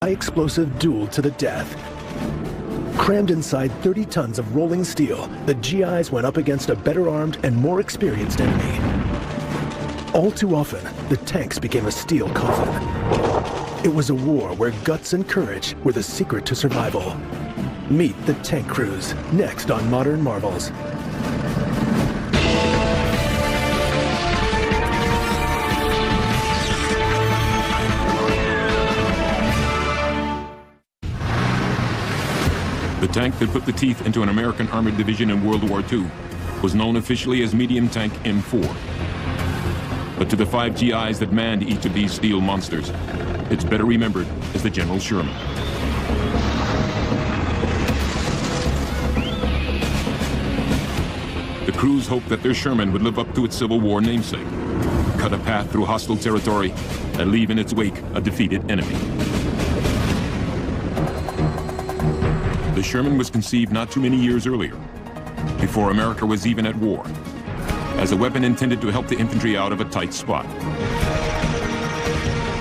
high-explosive duel to the death. Crammed inside 30 tons of rolling steel, the GIs went up against a better-armed and more experienced enemy. All too often, the tanks became a steel coffin. It was a war where guts and courage were the secret to survival. Meet the tank crews, next on Modern Marvels. The tank that put the teeth into an American armored division in World War II was known officially as Medium Tank M4. But to the 5 GIs that manned each of these steel monsters, it's better remembered as the General Sherman. The crews hoped that their Sherman would live up to its Civil War namesake, cut a path through hostile territory, and leave in its wake a defeated enemy. The Sherman was conceived not too many years earlier, before America was even at war, as a weapon intended to help the infantry out of a tight spot.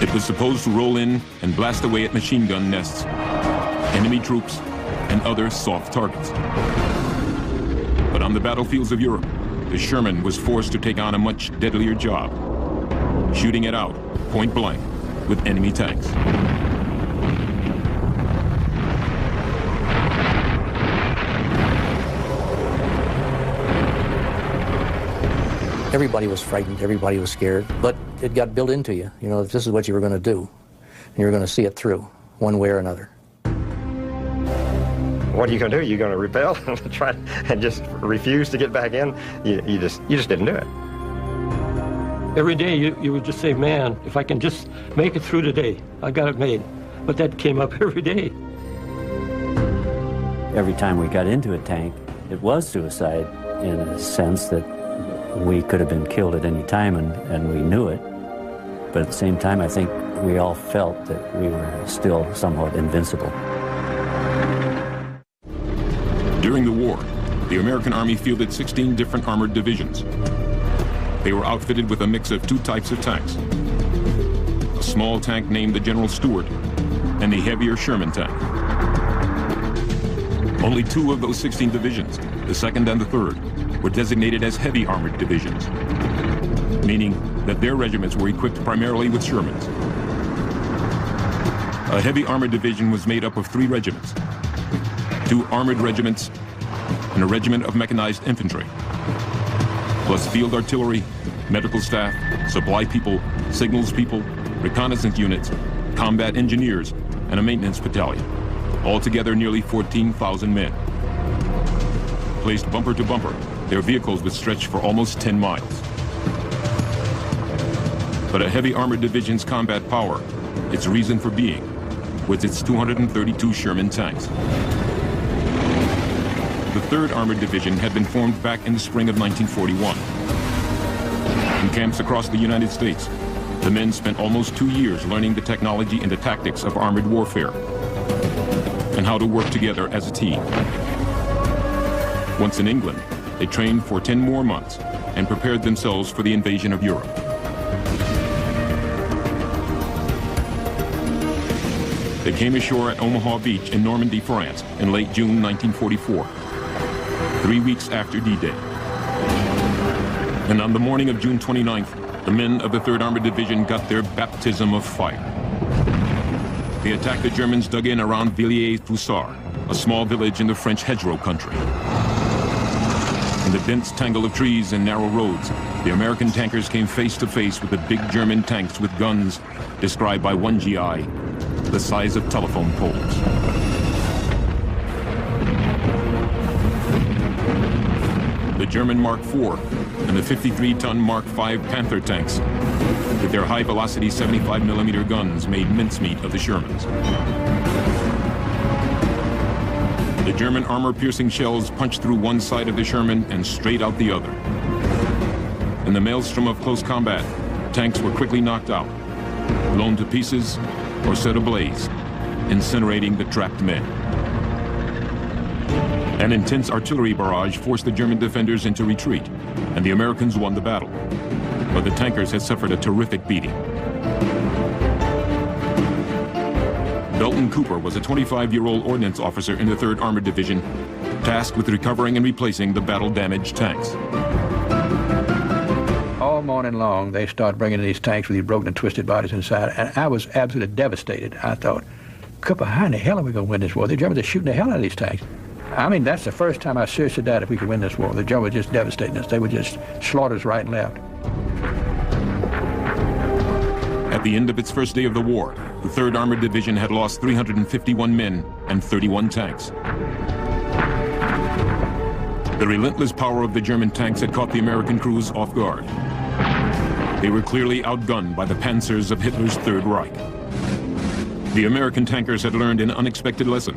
It was supposed to roll in and blast away at machine gun nests, enemy troops, and other soft targets. But on the battlefields of Europe, the Sherman was forced to take on a much deadlier job, shooting it out, point blank, with enemy tanks. Everybody was frightened, everybody was scared, but it got built into you. You know, this is what you were going to do, and you were going to see it through, one way or another. What are you going to do? You're going to rebel and try and just refuse to get back in? You just didn't do it. Every day you would just say, man, if I can just make it through today, I got it made. But that came up every day. Every time we got into a tank, it was suicide in a sense that we could have been killed at any time, and we knew it. But at the same time, I think we all felt that we were still somewhat invincible. During the war, the American Army fielded 16 different armored divisions. They were outfitted with a mix of 2 types of tanks: a small tank named the General Stuart, and the heavier Sherman tank. Only 2 of those 16 divisions, the 2nd and the 3rd, were designated as heavy armored divisions, meaning that their regiments were equipped primarily with Shermans. A heavy armored division was made up of 3 regiments, 2 armored regiments, and a regiment of mechanized infantry, plus field artillery, medical staff, supply people, signals people, reconnaissance units, combat engineers, and a maintenance battalion. Altogether nearly 14,000 men. Placed bumper to bumper, their vehicles would stretch for almost 10 miles. But a heavy armored division's combat power, its reason for being, was its 232 Sherman tanks. The 3rd Armored Division had been formed back in the spring of 1941. In camps across the United States, the men spent almost 2 years learning the technology and the tactics of armored warfare, and how to work together as a team. Once in England, they trained for 10 more months and prepared themselves for the invasion of Europe. They came ashore at Omaha Beach in Normandy, France in late June 1944, 3 weeks after D-Day. And on the morning of June 29th, the men of the 3rd Armored Division got their baptism of fire. They attacked the Germans dug in around Villiers-Foussard, a small village in the French hedgerow country. In the dense tangle of trees and narrow roads, the American tankers came face to face with the big German tanks with guns, described by one GI, the size of telephone poles. The German Mark IV and the 53-ton Mark V Panther tanks, with their high-velocity 75mm guns, made mincemeat of the Shermans. The German armor-piercing shells punched through one side of the Sherman and straight out the other. In the maelstrom of close combat, tanks were quickly knocked out, blown to pieces, or set ablaze, incinerating the trapped men. An intense artillery barrage forced the German defenders into retreat, and the Americans won the battle. But the tankers had suffered a terrific beating. Belton Cooper was a 25-year-old ordnance officer in the 3rd Armored Division, tasked with recovering and replacing the battle-damaged tanks. All morning long, they started bringing these tanks with these broken and twisted bodies inside, and I was absolutely devastated. I thought, Cooper, how in the hell are we going to win this war? The Germans are shooting the hell out of these tanks. I mean, that's the first time I seriously doubted if we could win this war. The Germans were just devastating us. They would just slaughter us right and left. At the end of its first day of the war, the 3rd Armored Division had lost 351 men and 31 tanks. The relentless power of the German tanks had caught the American crews off guard. They were clearly outgunned by the panzers of Hitler's Third Reich. The American tankers had learned an unexpected lesson.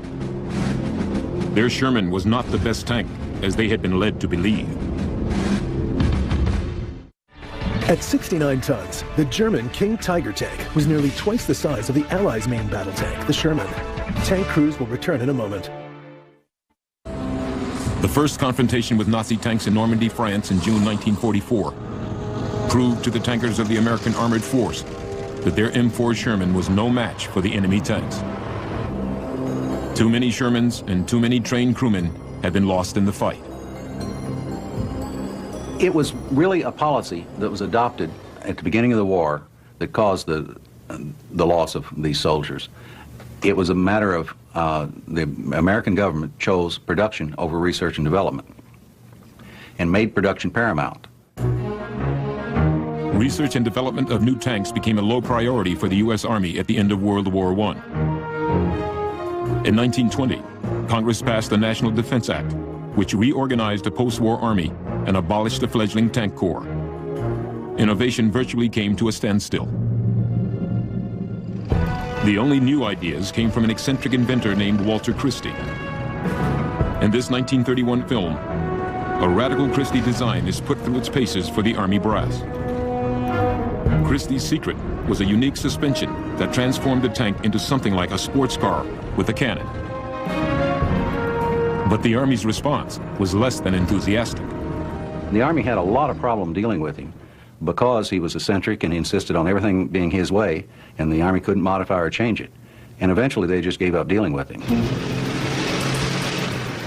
Their Sherman was not the best tank, as they had been led to believe. At 69 tons, the German King Tiger tank was nearly twice the size of the Allies' main battle tank, the Sherman. Tank crews will return in a moment. The first confrontation with Nazi tanks in Normandy, France in June 1944 proved to the tankers of the American Armored Force that their M4 Sherman was no match for the enemy tanks. Too many Shermans and too many trained crewmen had been lost in the fight. It was really a policy that was adopted at the beginning of the war that caused the loss of these soldiers. It was a matter of the American government chose production over research and development and made production paramount. Research and development of new tanks became a low priority for the U.S. Army at the end of World War I. In 1920, Congress passed the National Defense Act, which reorganized the post-war Army and abolished the fledgling tank corps. Innovation virtually came to a standstill. The only new ideas came from an eccentric inventor named Walter Christie. In this 1931 film, a radical Christie design is put through its paces for the Army brass. Christie's secret was a unique suspension that transformed the tank into something like a sports car with a cannon. But the Army's response was less than enthusiastic. The Army had a lot of problem dealing with him because he was eccentric and he insisted on everything being his way, and the Army couldn't modify or change it. And eventually they just gave up dealing with him.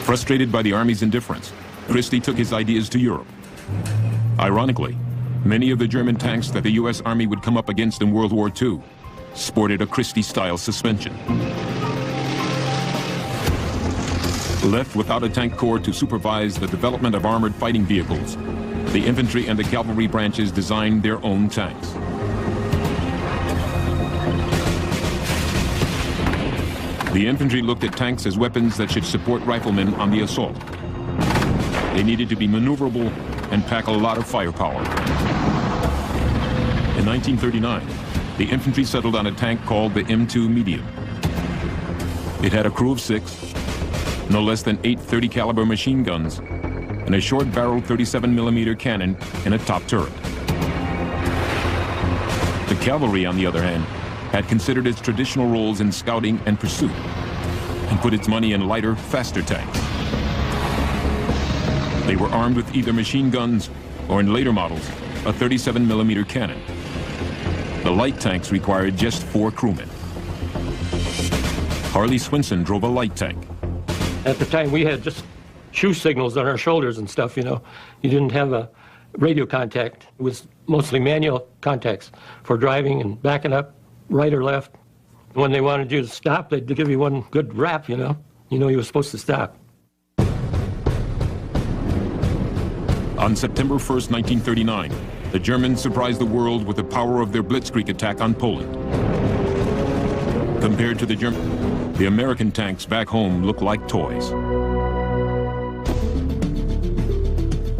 Frustrated by the Army's indifference, Christie took his ideas to Europe. Ironically, many of the German tanks that the U.S. Army would come up against in World War II sported a Christie-style suspension. Left without a tank corps to supervise the development of armored fighting vehicles, the infantry and the cavalry branches designed their own tanks. The infantry looked at tanks as weapons that should support riflemen on the assault. They needed to be maneuverable and pack a lot of firepower. In 1939, the infantry settled on a tank called the M2 Medium. It had a crew of 6, no less than 8 .30 caliber machine guns, and a short-barreled 37mm cannon in a top turret. The cavalry, on the other hand, had considered its traditional roles in scouting and pursuit, and put its money in lighter, faster tanks. They were armed with either machine guns, or in later models, a 37mm cannon. The light tanks required just 4 crewmen. Harley Swinson drove a light tank. At the time, we had just shoe signals on our shoulders and stuff, you know. You didn't have a radio contact. It was mostly manual contacts for driving and backing up, right or left. When they wanted you to stop, they'd give you one good rap, you know. You know you were supposed to stop. On September 1st, 1939, the Germans surprised the world with the power of their blitzkrieg attack on Poland. Compared to the American tanks back home looked like toys.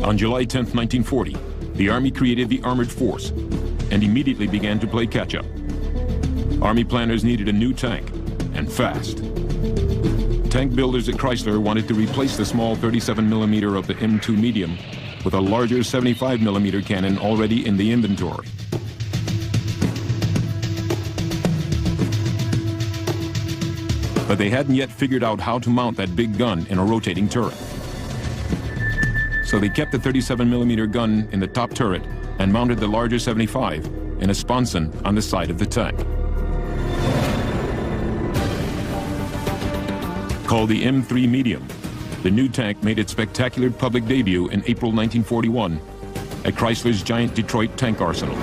On July 10th, 1940, the Army created the Armored Force and immediately began to play catch-up. Army planners needed a new tank, and fast. Tank builders at Chrysler wanted to replace the small 37mm of the M2 Medium with a larger 75mm cannon already in the inventory. But they hadn't yet figured out how to mount that big gun in a rotating turret. So they kept the 37mm gun in the top turret and mounted the larger 75 in a sponson on the side of the tank. Called the M3 Medium, the new tank made its spectacular public debut in April 1941 at Chrysler's giant Detroit tank arsenal.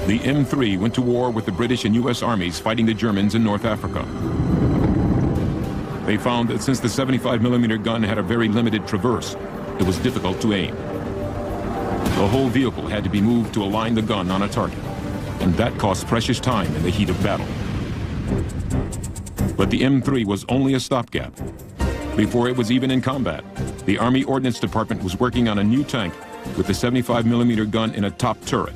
The M3 went to war with the British and U.S. armies fighting the Germans in North Africa. They found that since the 75mm gun had a very limited traverse, it was difficult to aim. The whole vehicle had to be moved to align the gun on a target, and that cost precious time in the heat of battle. But the M3 was only a stopgap. Before it was even in combat, the Army Ordnance Department was working on a new tank with the 75mm gun in a top turret.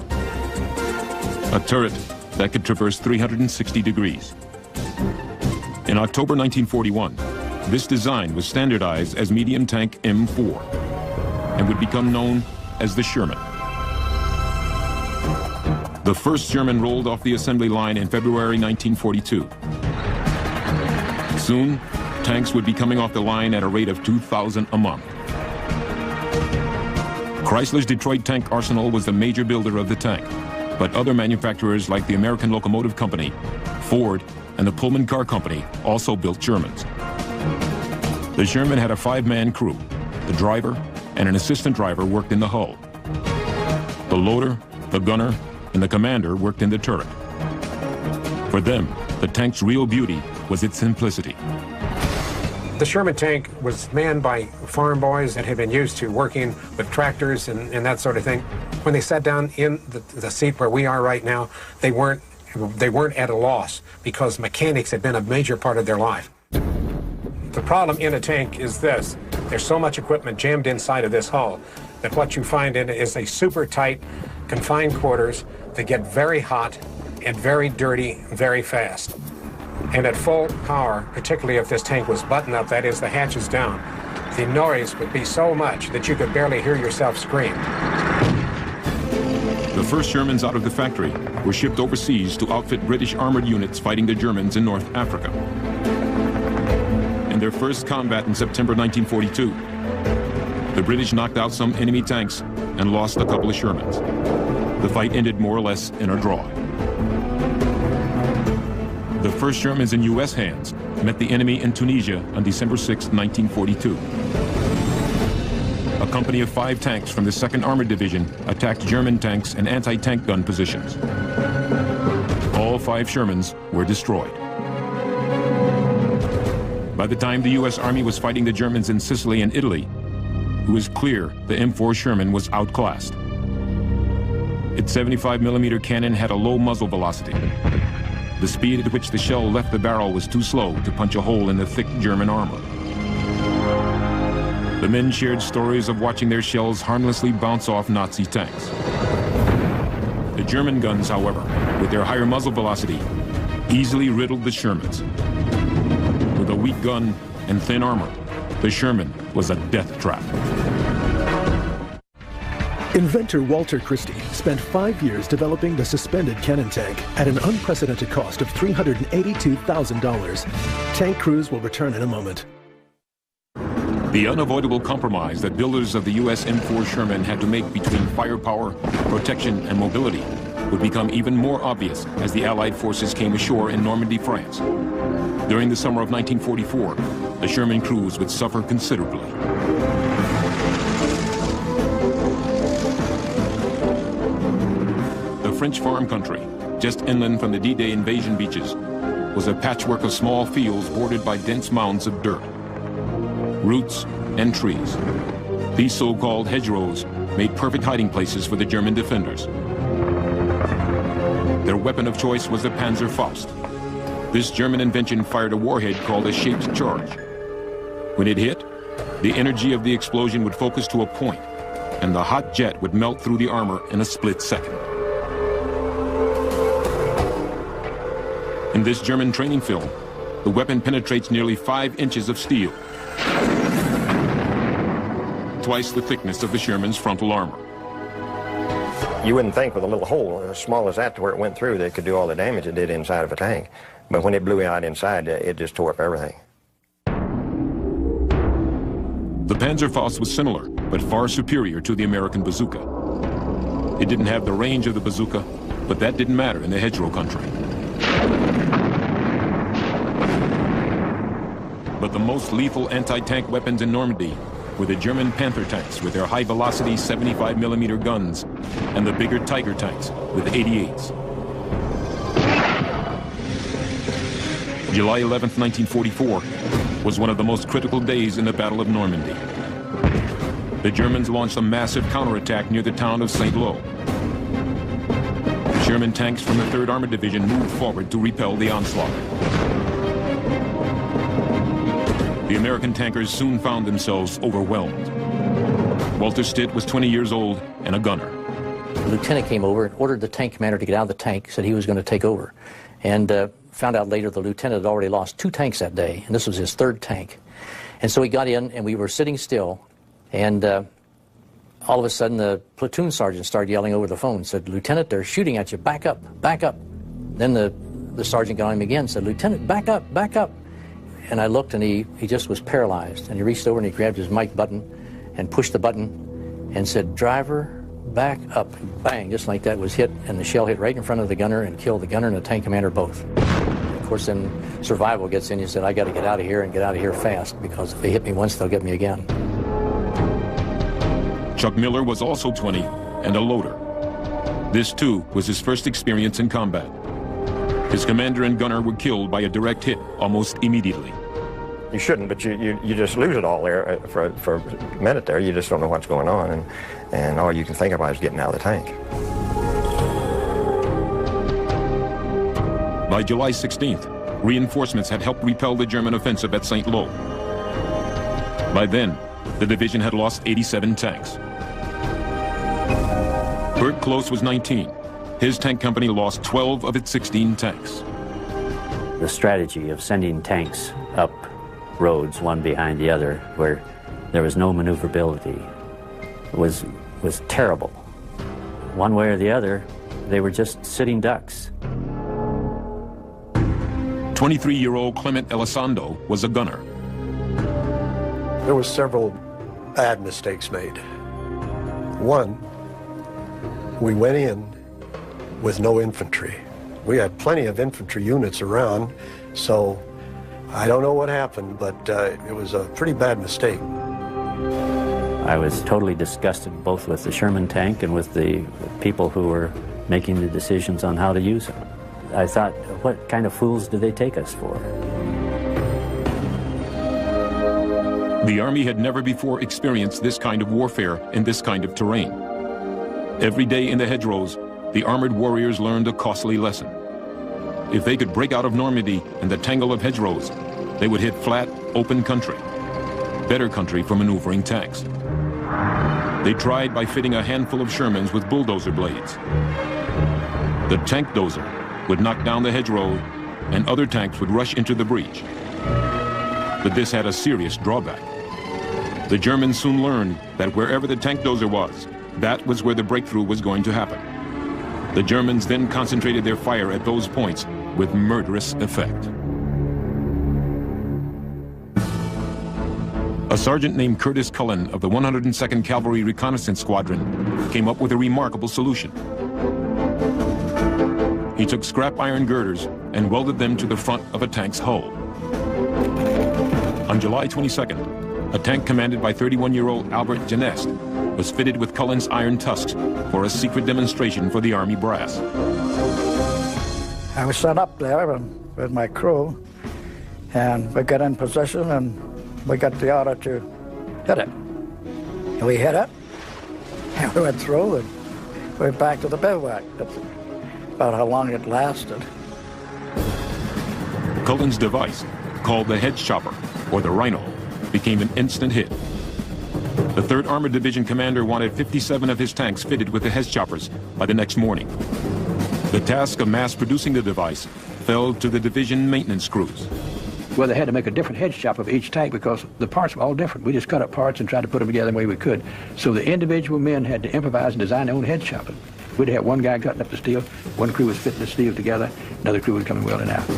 A turret that could traverse 360 degrees. In October 1941, this design was standardized as medium tank M4 and would become known as the Sherman. The first Sherman rolled off the assembly line in February 1942. Soon, tanks would be coming off the line at a rate of 2,000 a month. Chrysler's Detroit tank arsenal was the major builder of the tank, but other manufacturers like the American Locomotive Company, Ford, and the Pullman Car Company also built Shermans. The Sherman had a 5-man crew. The driver and an assistant driver worked in the hull. The loader, the gunner, and the commander worked in the turret. For them, the tank's real beauty was its simplicity. The Sherman tank was manned by farm boys that had been used to working with tractors and that sort of thing. When they sat down in the seat where we are right now, they weren't at a loss because mechanics had been a major part of their life. The problem in a tank is this: there's so much equipment jammed inside of this hull that what you find in it is a super tight, confined quarters that get very hot and very dirty very fast. And at full power, particularly if this tank was buttoned up, that is, the hatches down, the noise would be so much that you could barely hear yourself scream. The first Shermans out of the factory were shipped overseas to outfit British armored units fighting the Germans in North Africa. In their first combat in September 1942, the British knocked out some enemy tanks and lost a couple of Shermans. The fight ended more or less in a draw. The first Shermans in U.S. hands met the enemy in Tunisia on December 6, 1942. A company of 5 tanks from the 2nd Armored Division attacked German tanks and anti-tank gun positions. All 5 Shermans were destroyed. By the time the U.S. Army was fighting the Germans in Sicily and Italy, it was clear the M4 Sherman was outclassed. Its 75mm cannon had a low muzzle velocity. The speed at which the shell left the barrel was too slow to punch a hole in the thick German armor. The men shared stories of watching their shells harmlessly bounce off Nazi tanks. The German guns, however, with their higher muzzle velocity, easily riddled the Shermans. With a weak gun and thin armor, the Sherman was a death trap. Inventor Walter Christie spent 5 years developing the suspended cannon tank at an unprecedented cost of $382,000. Tank crews will return in a moment. The unavoidable compromise that builders of the U.S. M4 Sherman had to make between firepower, protection, and mobility would become even more obvious as the Allied forces came ashore in Normandy, France. During the summer of 1944, the Sherman crews would suffer considerably. The French farm country, just inland from the D-Day invasion beaches, was a patchwork of small fields bordered by dense mounds of dirt, roots, and trees. These so-called hedgerows made perfect hiding places for the German defenders. Their weapon of choice was the Panzerfaust. This German invention fired a warhead called a shaped charge. When it hit, the energy of the explosion would focus to a point, and the hot jet would melt through the armor in a split second. In this German training film, the weapon penetrates nearly 5 inches of steel, twice the thickness of the Sherman's frontal armor. You wouldn't think with a little hole as small as that to where it went through that it could do all the damage it did inside of a tank. But when it blew out inside, it just tore up everything. The Panzerfaust was similar, but far superior to the American bazooka. It didn't have the range of the bazooka, but that didn't matter in the hedgerow country. But the most lethal anti-tank weapons in Normandy were the German Panther tanks with their high-velocity 75mm guns and the bigger Tiger tanks with 88s. July 11th, 1944 was one of the most critical days in the Battle of Normandy. The Germans launched a massive counterattack near the town of St. Lo. Sherman tanks from the 3rd Armored Division moved forward to repel the onslaught. The American tankers soon found themselves overwhelmed. Walter Stitt was 20 years old and a gunner. The lieutenant came over and ordered the tank commander to get out of the tank, said he was going to take over. And found out later the lieutenant had already lost 2 tanks that day, and this was his 3rd tank. And so he got in, and we were sitting still, and all of a sudden the platoon sergeant started yelling over the phone, said, "Lieutenant, they're shooting at you, back up, back up." Then the sergeant got him again, said, "Lieutenant, back up, back up." And I looked, and he just was paralyzed, and he reached over and he grabbed his mic button and pushed the button and said, "Driver, back up." And bang, just like that was hit, and the shell hit right in front of the gunner and killed the gunner and the tank commander both. Of course, then survival gets in. You said, "I got to get out of here and get out of here fast, because if they hit me once, they'll get me again." Chuck Miller was also 20 and a loader. This, too, was his first experience in combat. His commander and gunner were killed by a direct hit almost immediately. You shouldn't, but you just lose it all there for a minute there. You just don't know what's going on, and all you can think about is getting out of the tank. By July 16th, reinforcements had helped repel the German offensive at St. Lo. By then, the division had lost 87 tanks. Bert Close was 19. His tank company lost 12 of its 16 tanks. The strategy of sending tanks up roads one behind the other where there was no maneuverability was terrible. One way or the other, they were just sitting ducks. 23-year-old Clement Elizondo was a gunner. There were several bad mistakes made. One, we went in with no infantry. We had plenty of infantry units around, so I don't know what happened, but it was a pretty bad mistake. I was totally disgusted both with the Sherman tank and with the people who were making the decisions on how to use it. I thought, what kind of fools do they take us for? The Army had never before experienced this kind of warfare in this kind of terrain. Every day in the hedgerows, the armored warriors learned a costly lesson. If they could break out of Normandy and the tangle of hedgerows, they would hit flat, open country. Better country for maneuvering tanks. They tried by fitting a handful of Shermans with bulldozer blades. The tank dozer would knock down the hedgerow, and other tanks would rush into the breach. But this had a serious drawback. The Germans soon learned that wherever the tank dozer was, that was where the breakthrough was going to happen. The Germans then concentrated their fire at those points with murderous effect. A sergeant named Curtis Cullen of the 102nd Cavalry Reconnaissance Squadron came up with a remarkable solution. He took scrap iron girders and welded them to the front of a tank's hull. On July 22nd, a tank commanded by 31-year-old Albert Genest was fitted with Cullen's iron tusks for a secret demonstration for the Army brass. I was set up there with my crew, and we got in position, and we got the order to hit it. And we hit it, and we went through, and we went back to the bivouac. That's about how long it lasted. Cullen's device, called the hedge chopper, or the Rhino, became an instant hit. The 3rd Armored Division commander wanted 57 of his tanks fitted with the hedge choppers by the next morning. The task of mass producing the device fell to the division maintenance crews. Well, they had to make a different hedge chopper of each tank because the parts were all different. We just cut up parts and tried to put them together the way we could. So the individual men had to improvise and design their own hedge chopper. We'd have one guy cutting up the steel, one crew was fitting the steel together, another crew would come and weld it out.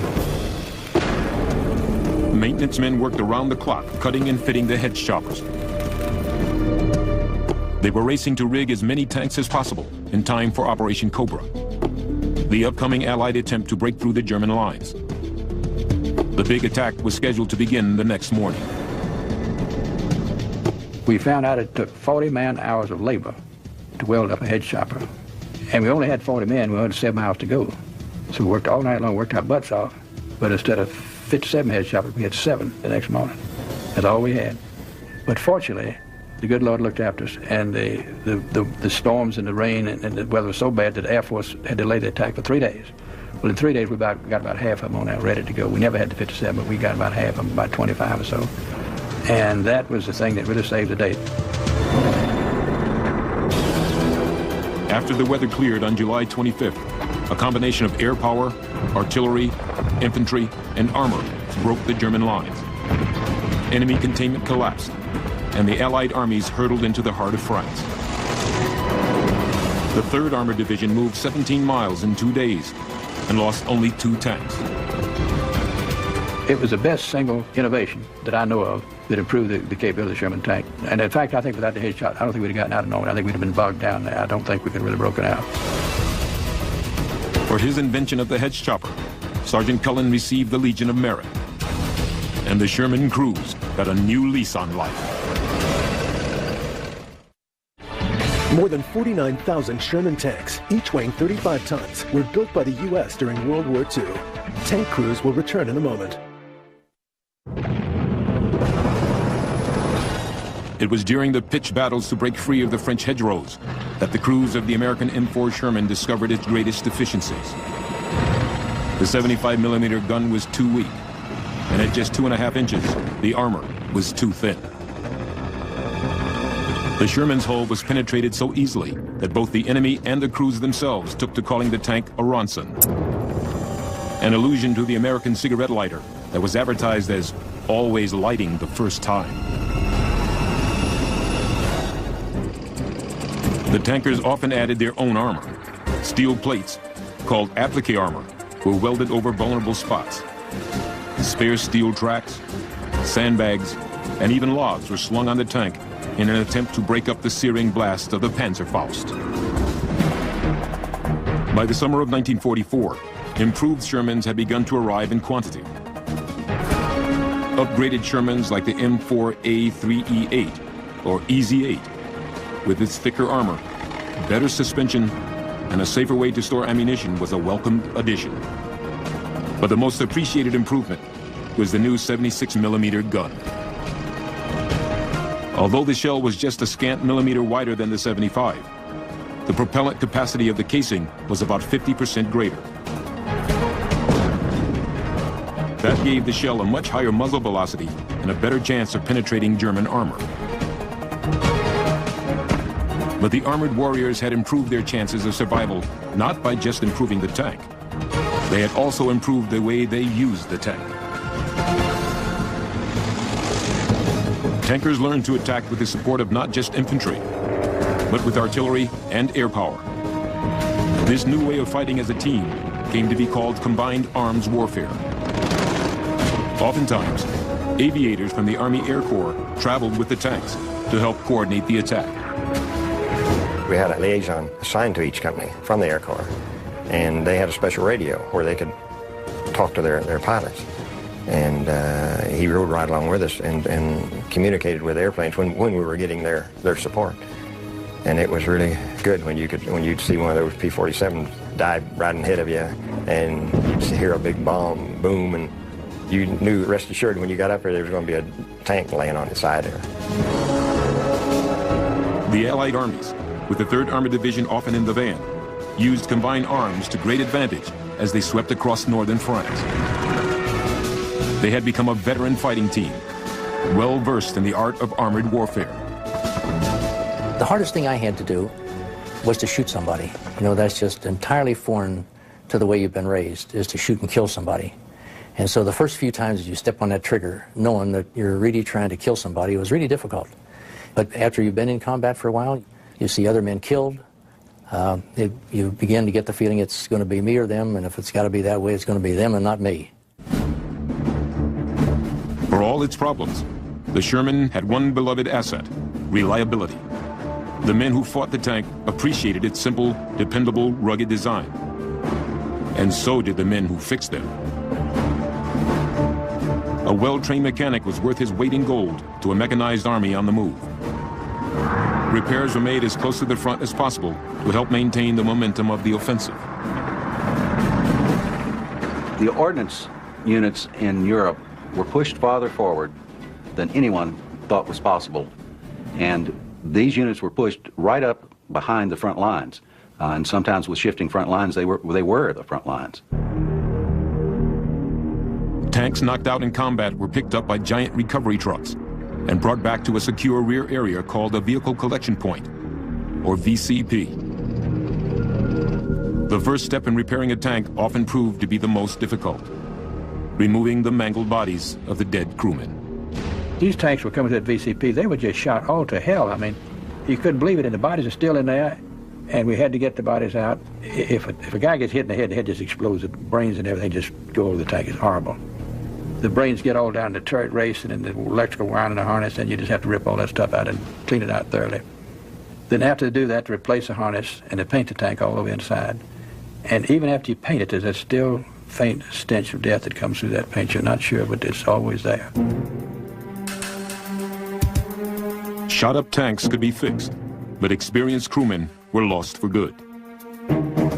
Maintenance men worked around the clock, cutting and fitting the hedge choppers. They were racing to rig as many tanks as possible in time for Operation Cobra, the upcoming Allied attempt to break through the German lines. The big attack was scheduled to begin the next morning. We found out it took 40 man-hours of labor to weld up a hedge chopper. And we only had 40 men, we only had 7 miles to go. So we worked all night long, worked our butts off. But instead of 57 hedge choppers, we had 7 the next morning. That's all we had. But fortunately, the good Lord looked after us, and the storms and the rain and the weather was so bad that the Air Force had delayed the attack for 3 days. Well, in 3 days, we got about half of them on there ready to go. We never had the 57, but we got about half of them, about 25 or so. And that was the thing that really saved the day. After the weather cleared on July 25th, a combination of air power, artillery, infantry, and armor broke the German lines. Enemy containment collapsed, and the Allied armies hurtled into the heart of France. The 3rd Armored Division moved 17 miles in 2 days and lost only 2 tanks. It was the best single innovation that I know of that improved the capability of the Sherman tank. And in fact, I think without the hedge shot, I don't think we'd have gotten out of Normandy. I think we'd have been bogged down there. I don't think we could have really broken out. For his invention of the hedge chopper, Sergeant Cullen received the Legion of Merit. And the Sherman crews got a new lease on life. More than 49,000 Sherman tanks, each weighing 35 tons, were built by the U.S. during World War II. Tank crews will return in a moment. It was during the pitched battles to break free of the French hedgerows that the crews of the American M4 Sherman discovered its greatest deficiencies. The 75mm gun was too weak, and at just 2.5 inches, the armor was too thin. The Sherman's hull was penetrated so easily that both the enemy and the crews themselves took to calling the tank a Ronson, an allusion to the American cigarette lighter that was advertised as always lighting the first time. The tankers often added their own armor. Steel plates, called applique armor, were welded over vulnerable spots. Spare steel tracks, sandbags, and even logs were slung on the tank in an attempt to break up the searing blast of the Panzerfaust. By the summer of 1944, improved Shermans had begun to arrive in quantity. Upgraded Shermans like the M4A3E8 or EZ8, with its thicker armor, better suspension, and a safer way to store ammunition was a welcomed addition. But the most appreciated improvement was the new 76mm gun. Although the shell was just a scant millimeter wider than the 75, the propellant capacity of the casing was about 50% greater. That gave the shell a much higher muzzle velocity and a better chance of penetrating German armor. But the armored warriors had improved their chances of survival not by just improving the tank. They had also improved the way they used the tank. Tankers learned to attack with the support of not just infantry, but with artillery and air power. This new way of fighting as a team came to be called combined arms warfare. Oftentimes, aviators from the Army Air Corps traveled with the tanks to help coordinate the attack. We had a liaison assigned to each company from the Air Corps, and they had a special radio where they could talk to their pilots. And he rode right along with us and communicated with airplanes when we were getting their support. And it was really good when you'd see one of those P-47s dive right ahead of you, and you'd hear a big bomb boom, and you knew, rest assured, when you got up there was going to be a tank laying on its side there. The Allied armies, with the 3rd Armored Division often in the van, used combined arms to great advantage as they swept across northern France. They had become a veteran fighting team, well versed in the art of armored warfare. The hardest thing I had to do was to shoot somebody. You know, that's just entirely foreign to the way you've been raised, is to shoot and kill somebody. And so the first few times that you step on that trigger, knowing that you're really trying to kill somebody, was really difficult. But after you've been in combat for a while, you see other men killed. You begin to get the feeling it's going to be me or them, and if it's got to be that way, it's going to be them and not me. For all its problems, the Sherman had one beloved asset, reliability. The men who fought the tank appreciated its simple, dependable, rugged design. And so did the men who fixed them. A well-trained mechanic was worth his weight in gold to a mechanized army on the move. Repairs were made as close to the front as possible to help maintain the momentum of the offensive. The ordnance units in Europe were pushed farther forward than anyone thought was possible. And these units were pushed right up behind the front lines. And sometimes with shifting front lines, they were the front lines. Tanks knocked out in combat were picked up by giant recovery trucks and brought back to a secure rear area called a Vehicle Collection Point, or VCP. The first step in repairing a tank often proved to be the most difficult, removing the mangled bodies of the dead crewmen. These tanks were coming to that VCP, they were just shot all to hell. I mean, you couldn't believe it, and the bodies are still in there, and we had to get the bodies out. If a guy gets hit in the head just explodes, the brains and everything just go over the tank. It's horrible. The brains get all down the turret race and then the electrical wire and the harness, and you just have to rip all that stuff out and clean it out thoroughly. Then after you do that, to replace the harness and to paint the tank all over inside. And even after you paint it, there's that still faint stench of death that comes through that paint. You're not sure, but it's always there. Shot-up tanks could be fixed, but experienced crewmen were lost for good.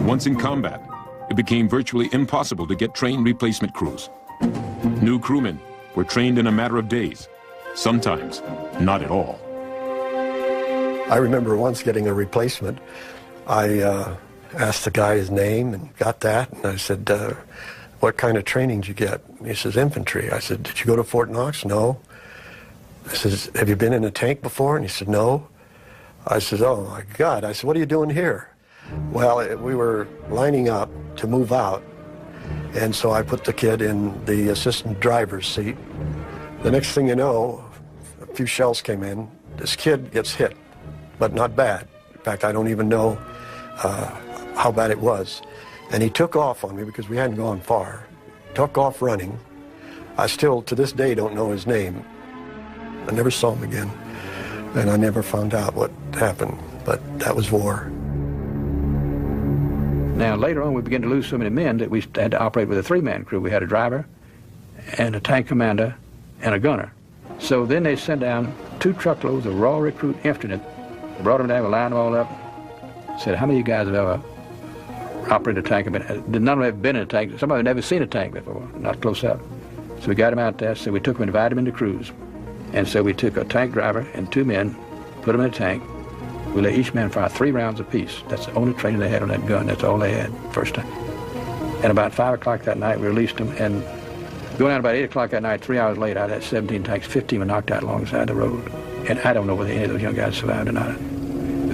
Once in combat, it became virtually impossible to get trained replacement crews. New crewmen were trained in a matter of days, sometimes not at all. I remember once getting a replacement. I asked the guy his name and got that, and I said, what kind of training did you get? He says, infantry. I said, did you go to Fort Knox? No. I says, have you been in a tank before? And he said, no. I said, oh my God. I said, what are you doing here? Well, we were lining up to move out, and so I put the kid in the assistant driver's seat. The next thing you know, a few shells came in. This kid gets hit, but not bad. In fact, I don't even know how bad it was. And he took off on me because we hadn't gone far. Took off running. I still, to this day, don't know his name. I never saw him again, and I never found out what happened, but that was war. Now, later on, we began to lose so many men that we had to operate with a three-man crew. We had a driver and a tank commander and a gunner. So then they sent down 2 truckloads of raw recruit infantrymen, brought them down, we lined them all up, said, how many of you guys have ever operated a tank? None of them have been in a tank. Some of them never seen a tank before, not close up. So we got them out there, so we took them and divided them into crews. And so we took a tank driver and 2 men, put them in a tank. We let each man fire 3 rounds apiece. That's the only training they had on that gun. That's all they had first time. And about 5 o'clock that night, we released them. And going out about 8 o'clock that night, 3 hours later, out of that 17 tanks, 15 were knocked out alongside the road. And I don't know whether any of those young guys survived or not.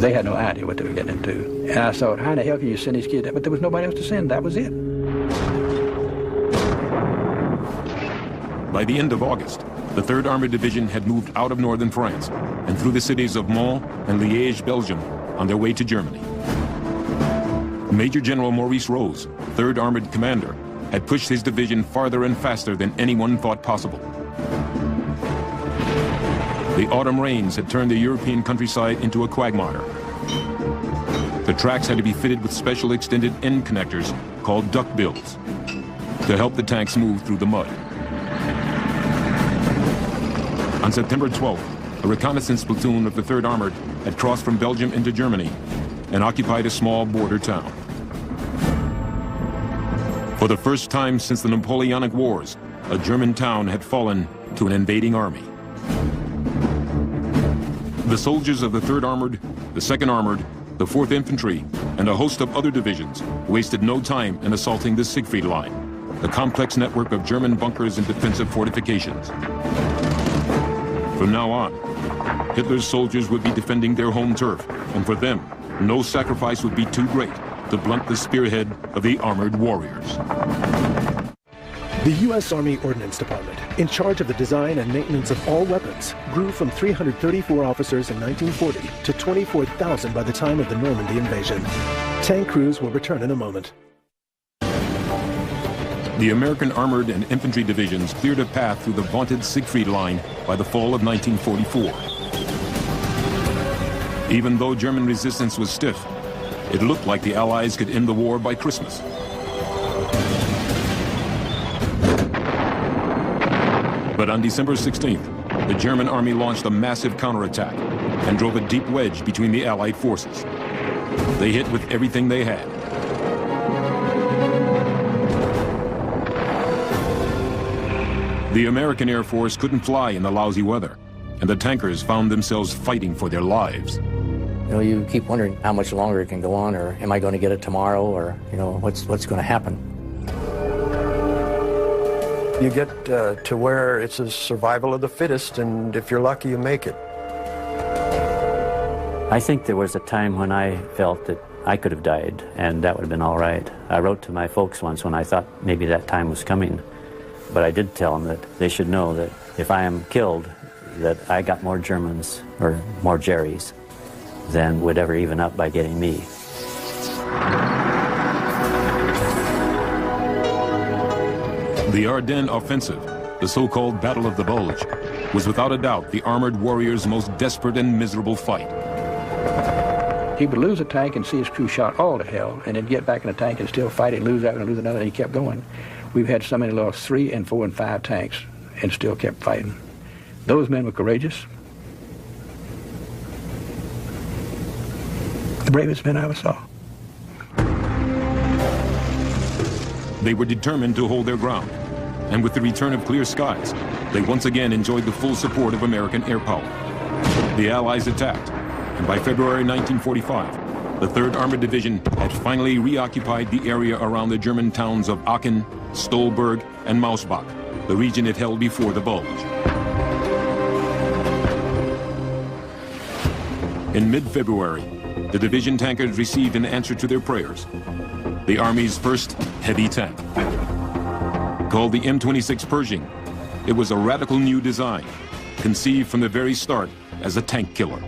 They had no idea what they were getting into. And I thought, how in the hell can you send these kids? But there was nobody else to send. That was it. By the end of August, the 3rd Armored Division had moved out of northern France and through the cities of Mons and Liège, Belgium, on their way to Germany. Major General Maurice Rose, 3rd Armored Commander, had pushed his division farther and faster than anyone thought possible. The autumn rains had turned the European countryside into a quagmire. The tracks had to be fitted with special extended end connectors called duck bills to help the tanks move through the mud. On September 12th, a reconnaissance platoon of the 3rd Armored had crossed from Belgium into Germany and occupied a small border town. For the first time since the Napoleonic Wars, a German town had fallen to an invading army. The soldiers of the 3rd Armored, the 2nd Armored, the 4th Infantry, and a host of other divisions wasted no time in assaulting the Siegfried Line, the complex network of German bunkers and defensive fortifications. From now on, Hitler's soldiers would be defending their home turf, and for them, no sacrifice would be too great to blunt the spearhead of the armored warriors. The U.S. Army Ordnance Department, in charge of the design and maintenance of all weapons, grew from 334 officers in 1940 to 24,000 by the time of the Normandy invasion. Tank crews will return in a moment. The American Armored and Infantry divisions cleared a path through the vaunted Siegfried Line by the fall of 1944. Even though German resistance was stiff, it looked like the Allies could end the war by Christmas. But on December 16th, the German army launched a massive counterattack and drove a deep wedge between the Allied forces. They hit with everything they had. The American Air Force couldn't fly in the lousy weather, and the tankers found themselves fighting for their lives. You know, you keep wondering how much longer it can go on, or am I going to get it tomorrow, or, you know, what's going to happen? You get to where it's a survival of the fittest, and if you're lucky, you make it. I think there was a time when I felt that I could have died, and that would have been all right. I wrote to my folks once when I thought maybe that time was coming, but I did tell them that they should know that if I am killed, that I got more Germans, or more Jerrys, than would ever even up by getting me. The Ardennes offensive, the so-called Battle of the Bulge, was without a doubt the armored warriors' most desperate and miserable fight. He would lose a tank and see his crew shot all to hell, and then get back in the tank and still fight it, lose that and lose another, and he kept going. We've had some that lost 3 and 4 and 5 tanks and still kept fighting. Those men were courageous. The bravest men I ever saw. They were determined to hold their ground, and with the return of clear skies, they once again enjoyed the full support of American air power. The Allies attacked, and by February 1945, the 3rd Armored Division had finally reoccupied the area around the German towns of Aachen, Stolberg, and Mausbach, the region it held before the Bulge. In mid-February, the division tankers received an answer to their prayers: the Army's first heavy tank. Called the M26 Pershing, it was a radical new design, conceived from the very start as a tank killer.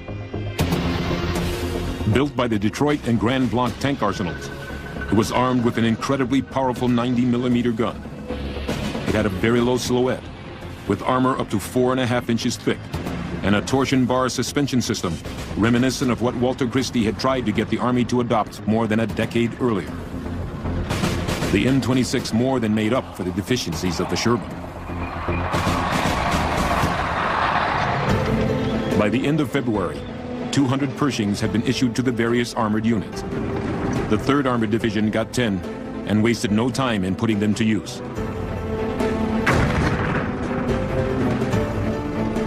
Built by the Detroit and Grand Blanc tank arsenals, it was armed with an incredibly powerful 90mm gun. It had a very low silhouette, with armor up to 4.5 inches thick, and a torsion bar suspension system reminiscent of what Walter Christie had tried to get the Army to adopt more than a decade earlier. The M26 more than made up for the deficiencies of the Sherman. By the end of February, 200 Pershings had been issued to the various armored units. The 3rd Armored Division got 10 and wasted no time in putting them to use.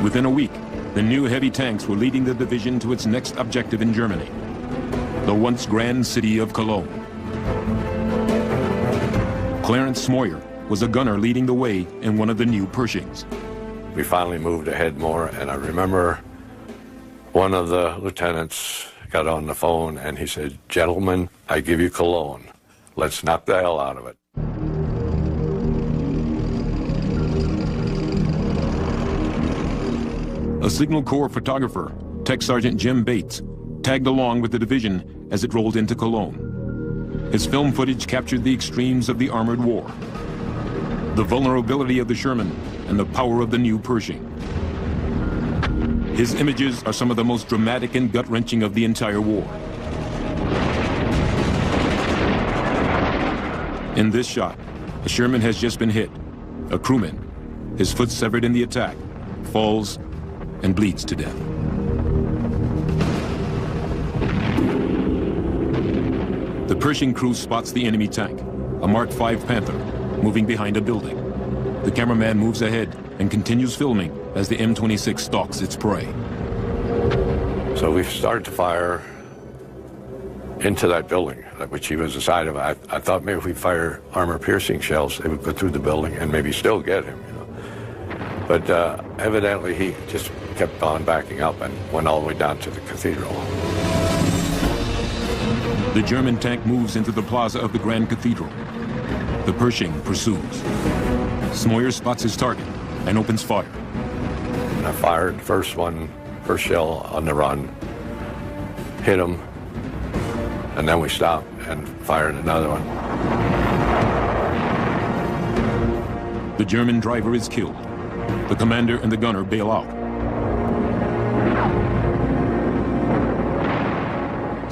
Within a week, the new heavy tanks were leading the division to its next objective in Germany, the once grand city of Cologne. Clarence Smoyer was a gunner leading the way in one of the new Pershings. We finally moved ahead more, and I remember one of the lieutenants got on the phone and he said, "Gentlemen, I give you Cologne. Let's knock the hell out of it." A Signal Corps photographer, Tech Sergeant Jim Bates, tagged along with the division as it rolled into Cologne. His film footage captured the extremes of the armored war, the vulnerability of the Sherman, and the power of the new Pershing. His images are some of the most dramatic and gut-wrenching of the entire war. In this shot, a Sherman has just been hit. A crewman, his foot severed in the attack, falls and bleeds to death. The Pershing crew spots the enemy tank, a Mark V Panther, moving behind a building. The cameraman moves ahead and continues filming as the M26 stalks its prey. So we started to fire into that building, which he was the side of. I thought maybe if we fire armor-piercing shells, they would go through the building and maybe still get him, you know. But evidently he just kept on backing up and went all the way down to the cathedral. The German tank moves into the plaza of the Grand Cathedral. The Pershing pursues. Smoyer spots his target and opens fire. And I fired first shell on the run, hit him, and then we stopped and fired another one. The German driver is killed. The commander and the gunner bail out.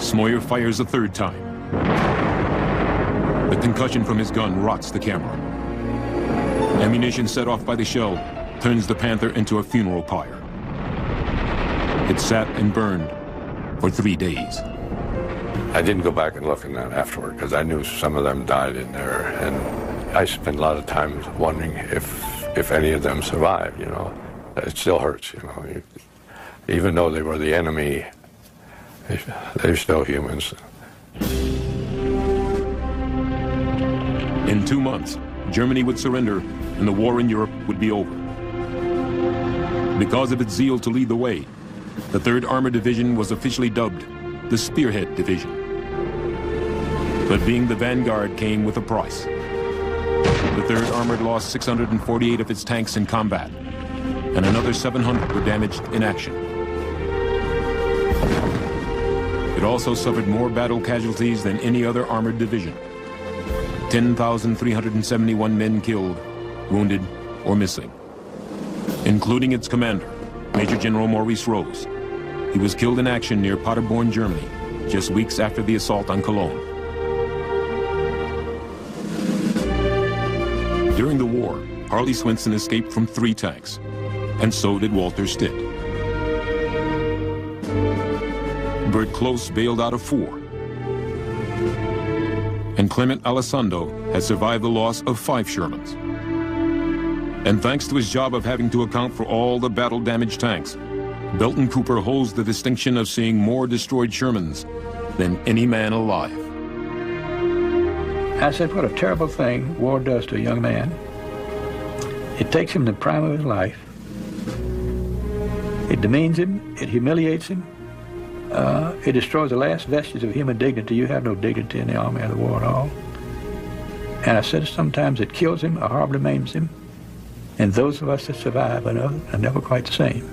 Smoyer fires a third time. The concussion from his gun rots the camera. Ammunition set off by the shell turns the Panther into a funeral pyre. It sat and burned for 3 days. I didn't go back and look at that afterward because I knew some of them died in there, and I spent a lot of time wondering if any of them survived, you know. It still hurts, you know. Even though they were the enemy, they're still humans. In 2 months, Germany would surrender and the war in Europe would be over. Because of its zeal to lead the way, the 3rd Armored Division was officially dubbed the Spearhead Division. But being the vanguard came with a price. The 3rd Armored lost 648 of its tanks in combat, and another 700 were damaged in action. It also suffered more battle casualties than any other armored division. 10,371 men killed, wounded, or missing, including its commander, Major General Maurice Rose. He was killed in action near Paderborn, Germany, just weeks after the assault on Cologne. During the war, Harley Swinson escaped from 3 tanks, and so did Walter Stitt. Bert Close bailed out of 4. And Clement Alessandro had survived the loss of 5 Shermans. And thanks to his job of having to account for all the battle-damaged tanks, Belton Cooper holds the distinction of seeing more destroyed Shermans than any man alive. I said, what a terrible thing war does to a young man. It takes him in the prime of his life. It demeans him, it humiliates him, it destroys the last vestige of human dignity. You have no dignity in the army of the war at all. And I said sometimes it kills him or horribly maims him. And those of us that survive are never quite the same.